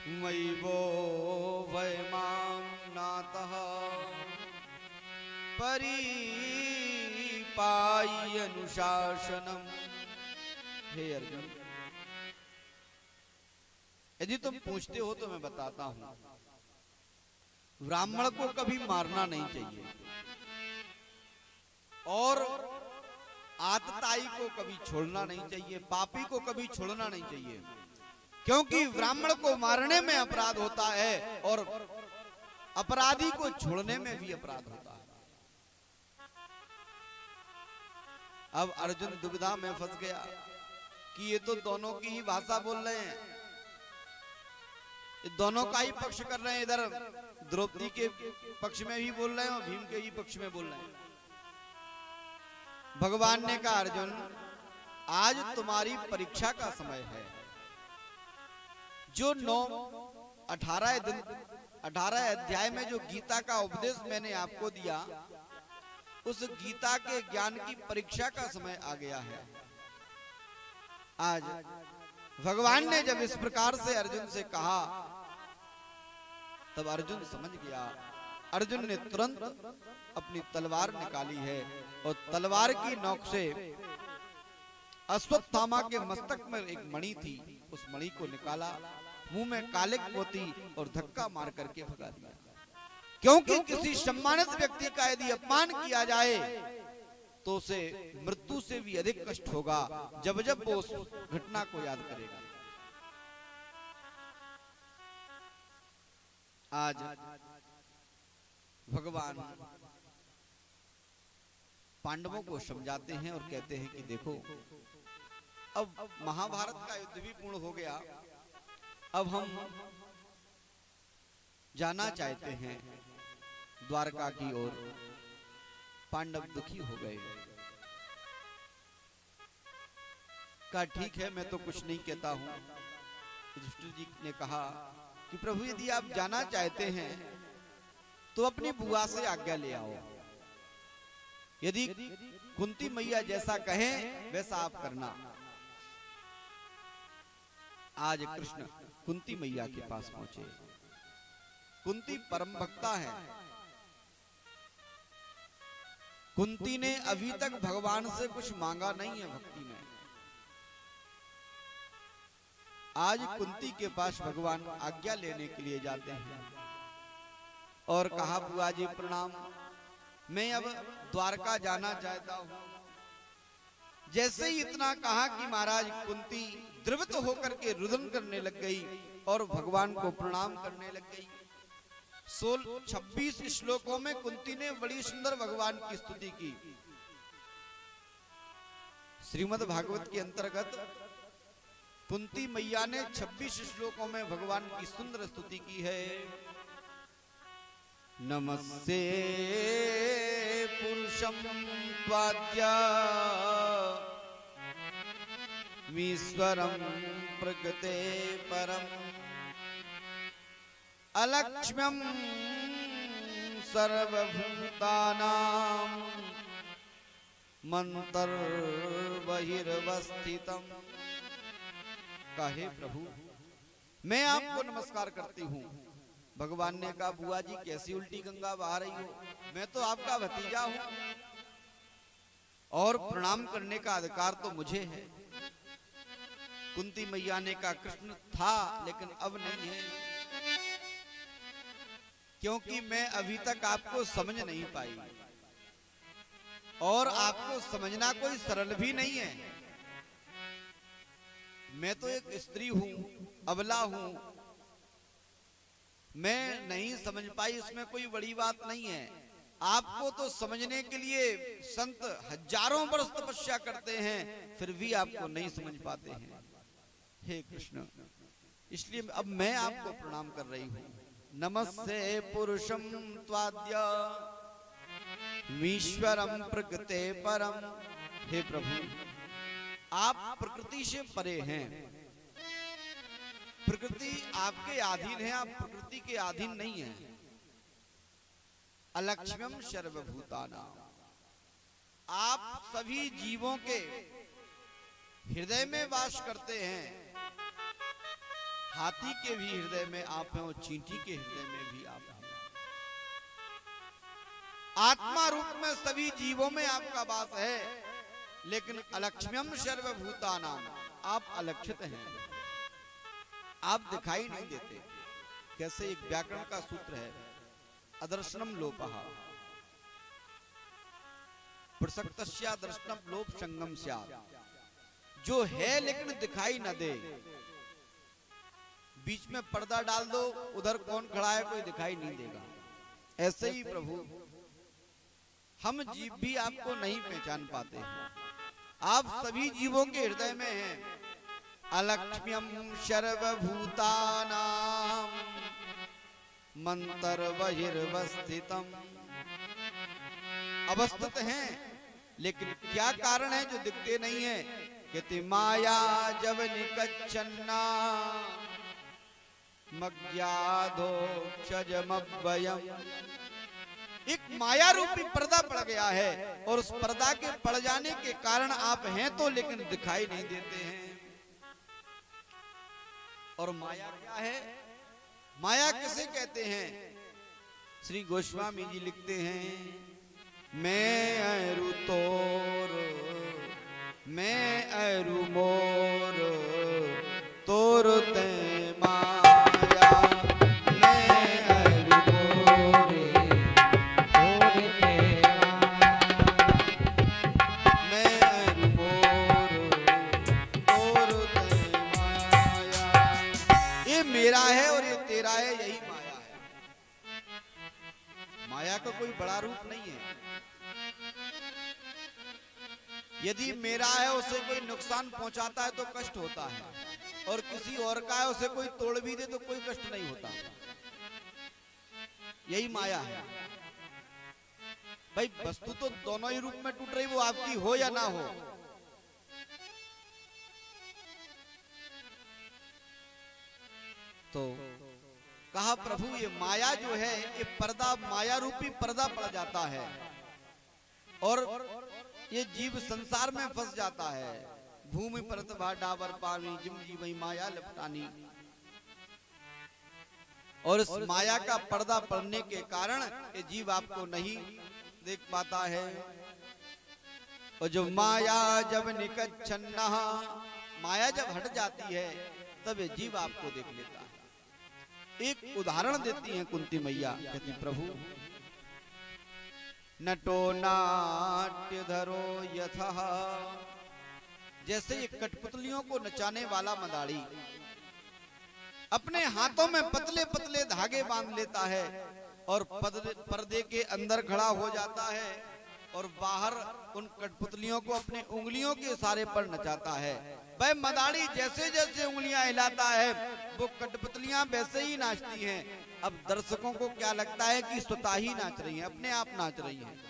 मयि वो वयमां नातः परिपायि अनुशासनम। हे अर्जुन, यदि तुम पूछते हो तो मैं बताता हूं, ब्राह्मण को कभी मारना नहीं चाहिए और आतताई को कभी छोड़ना नहीं चाहिए, पापी को कभी छोड़ना नहीं चाहिए, क्योंकि ब्राह्मण को मारने में अपराध होता है और अपराधी को छोड़ने में भी अपराध होता है। अब अर्जुन दुविधा में फंस गया कि ये तो दोनों की ही भाषा बोल रहे हैं, ये दोनों का ही पक्ष कर रहे हैं, इधर द्रौपदी के पक्ष में भी बोल रहे हैं और भीम के ही पक्ष में बोल रहे हैं। भगवान ने कहा, अर्जुन आज तुम्हारी परीक्षा का समय है। जो 18 अध्याय में जो गीता का उपदेश मैंने आपको दिया, उस गीता के ज्ञान की परीक्षा का समय आ गया है। आज भगवान ने जब इस प्रकार से अर्जुन से कहा, तब अर्जुन समझ गया। अर्जुन ने तुरंत अपनी तलवार निकाली है और तलवार की नोक से अश्वत्थामा के मस्तक में एक मणि थी, उस मणि को निकाला, मुंह में कालिक पोती और धक्का मार करके भगा दिया। क्योंकि किसी सम्मानित व्यक्ति का यदि अपमान किया जाए तो उसे मृत्यु से भी अधिक कष्ट होगा जब जब वो उस घटना को याद करेगा। आज भगवान पांडवों को समझाते हैं और कहते हैं कि देखो, अब महाभारत का युद्ध भी पूर्ण हो गया, अब हम जाना चाहते हैं द्वारका की ओर। पांडव दुखी हो गए, कहा ठीक है, मैं तो कुछ नहीं कहता हूं। युधिष्ठिर जी ने कहा कि प्रभु यदि आप जाना चाहते हैं तो अपनी बुआ से आज्ञा ले आओ, यदि कुंती मैया जैसा कहें वैसा आप करना। आज कृष्ण कुंती मैया के पास पहुंचे। कुंती परम भक्ता है। कुंती ने अभी तक भगवान से कुछ मांगा नहीं है भक्ति में। आज कुंती के पास भगवान आज्ञा लेने के लिए जाते हैं और कहा, बुआ जी प्रणाम, मैं अब द्वारका जाना चाहता हूं। जैसे ही इतना कहा कि महाराज कुंती द्रवित होकर के रुदन करने लग गई और भगवान को प्रणाम करने लग गई। 26 श्लोकों में कुंती ने बड़ी सुंदर भगवान की स्तुति की। श्रीमद् भागवत के अंतर्गत कुंती मैया ने 26 श्लोकों में भगवान की सुंदर स्तुति की है। नमस्ते पुरुषं त्वाद्या मीश्वरं प्रकृते परम अलक्ष्म्यं सर्वभूतानां मन्तर्बहिर्वस्थितम्। कहे प्रभु, मैं आपको नमस्कार करती हूँ। भगवान ने कहा, बुआ जी कैसी उल्टी गंगा बहा रही हो, मैं तो आपका भतीजा हूं और प्रणाम करने का अधिकार तो मुझे है। कुंती मैया ने कहा, कृष्ण था लेकिन अब नहीं है, क्योंकि मैं अभी तक आपको समझ नहीं पाई और आपको समझना कोई सरल भी नहीं है। मैं तो एक स्त्री हूं, अबला हूं, मैं नहीं समझ पाई, इसमें कोई बड़ी बात नहीं है। आपको तो समझने के लिए संत हजारों वर्ष तपस्या करते हैं, फिर भी आपको नहीं समझ पाते हैं। हे कृष्ण, इसलिए अब मैं आपको प्रणाम कर रही हूं। नमस्ते पुरुषं त्वाद्या ईश्वरं प्रकृते परम। हे प्रभु, आप प्रकृति से परे हैं, प्रकृति आपके अधीन है, आप प्रकृति के अधीन नहीं हैं। अलक्ष्म्यं सर्वभूतानां, आप सभी जीवों के हृदय में वास करते हैं। हाथी के भी हृदय में आप हैं और चींटी के हृदय में भी आप हैं। आत्मा रूप में सभी जीवों में आपका वास है, लेकिन अलक्ष्म्यम सर्वभूतानाम, आप अलक्षित हैं, आप दिखाई नहीं देते। कैसे? एक व्याकरण का सूत्र है, अदर्शनम लोपः, प्रसक्तस्या दर्शनम लोप संगम स्यात्। जो है लेकिन दिखाई न दे, बीच में पर्दा डाल दो, उधर कौन खड़ा है कोई दिखाई नहीं देगा। ऐसे ही प्रभु हम जीव भी आपको नहीं पहचान पाते हैं, आप सभी जीवों के हृदय में हैं। अलक्ष्म्यम सर्वभूतानां मन्तर्बहिर्वस्थितम्, अवस्थित हैं, लेकिन क्या कारण है जो दिखते नहीं है? कहते माया जब निकच्छन्ना मज्ञाधो क्षजमव्ययम्। एक माया रूपी पर्दा पड़ गया है, और उस पर्दा के पड़ जाने के कारण आप हैं तो लेकिन दिखाई नहीं देते हैं। और माया क्या है? माया किसे कहते हैं? श्री गोस्वामी जी लिखते हैं, मैं अरु तोर, मैं अरु मोर, तोर ते माया, मैं अरु मोर, तोर ते माया, मैं अरु मोर, तोर ते माया। ये मेरा है और ये तेरा है, यही माया है। माया का कोई बड़ा रूप नहीं है। यदि मेरा है उसे कोई नुकसान पहुंचाता है तो कष्ट होता है, और किसी और का है उसे कोई तोड़ भी दे तो कोई कष्ट नहीं होता। यही माया है भाई। वस्तु तो दोनों ही रूप में टूट रही, वो आपकी हो या ना हो। तो कहा प्रभु ये माया जो है, ये पर्दा, माया रूपी पर्दा पड़ जाता है, और ये जीव संसार में फंस जाता है। भूमि परत डाबर पानी, जिम जीवई माया लपटानी। और इस माया का पर्दा पड़ने के कारण ये जीव आपको नहीं देख पाता है। और जो माया जब निकच्छन्ना, माया जब हट जाती है तब ये जीव आपको देख लेता है। एक उदाहरण देती हैं कुंती मैया, कहती प्रभु नटो नाट्य धरो यथः, जैसे ये कठपुतलियों को नचाने वाला मदारी अपने हाथों में पतले पतले धागे बांध लेता है और पर्दे के अंदर खड़ा हो जाता है, और बाहर उन कठपुतलियों को अपनी उंगलियों के इशारे पर नचाता है। वह मदारी जैसे जैसे उंगलियां हिलाता है वो कठपुतलियां वैसे ही नाचती हैं। अब दर्शकों को क्या लगता है कि स्वतः ही नाच रही हैं, अपने आप नाच रही हैं,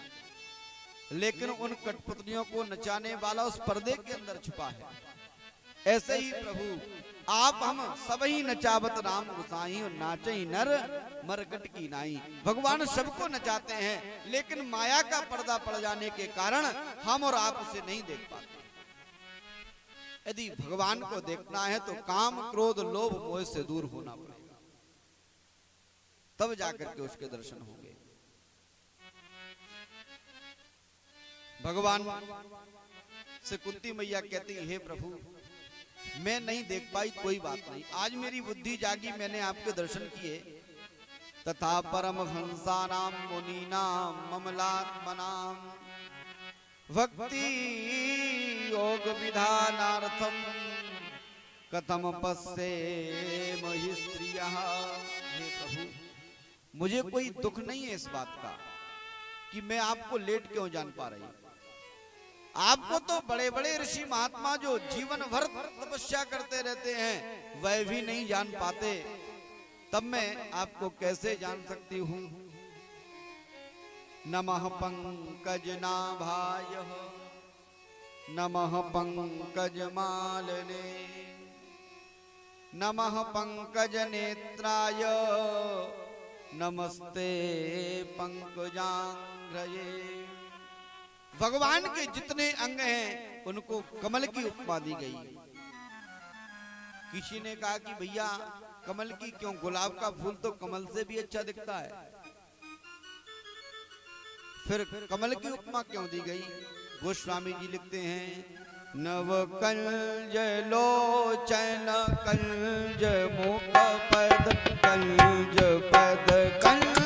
लेकिन उन कठपुतलियों को नचाने वाला उस पर्दे के अंदर छुपा है। ऐसे ही प्रभु आप हम सब ही नचावत राम गुसाई, नाचई नर मरकट की नाई। भगवान सबको नचाते हैं, लेकिन माया का पर्दा पड़ जाने के कारण हम और आप उसे नहीं देख पाते। यदि भगवान को देखना है तो काम क्रोध लोभ मोह से दूर होना पड़ेगा, तब जाकर के उसके दर्शन होंगे। भगवान से कुंती मैया कहती, हे प्रभु मैं नहीं देख पाई, कोई बात नहीं, आज मेरी बुद्धि जागी, मैंने आपके दर्शन किए। तथा परम हंसानाम मुनीनाम ममलात्मनाम भक्ति योग विधानार्थम कथम पस्से महि स्त्रियः। हे प्रभु मुझे कोई दुख नहीं है इस बात का कि मैं आपको लेट क्यों जान पा रही हूं। आपको तो बड़े बड़े ऋषि महात्मा जो जीवन भर तपस्या करते रहते हैं वह भी नहीं जान पाते, तब मैं आपको कैसे जान सकती हूँ। नमः पंकज नाभाय नमः पंकज मालने नमः पंकज नेत्राय नमस्ते पंकजांघ्रये। भगवान के जितने अंग हैं उनको कमल की उपमा दी गई। किसी ने कहा कि भैया कमल की क्यों, गुलाब का फूल तो कमल से भी अच्छा दिखता है, फिर कमल की उपमा क्यों दी गई? गोस्वामी जी लिखते हैं, नव कंज लोचन कंज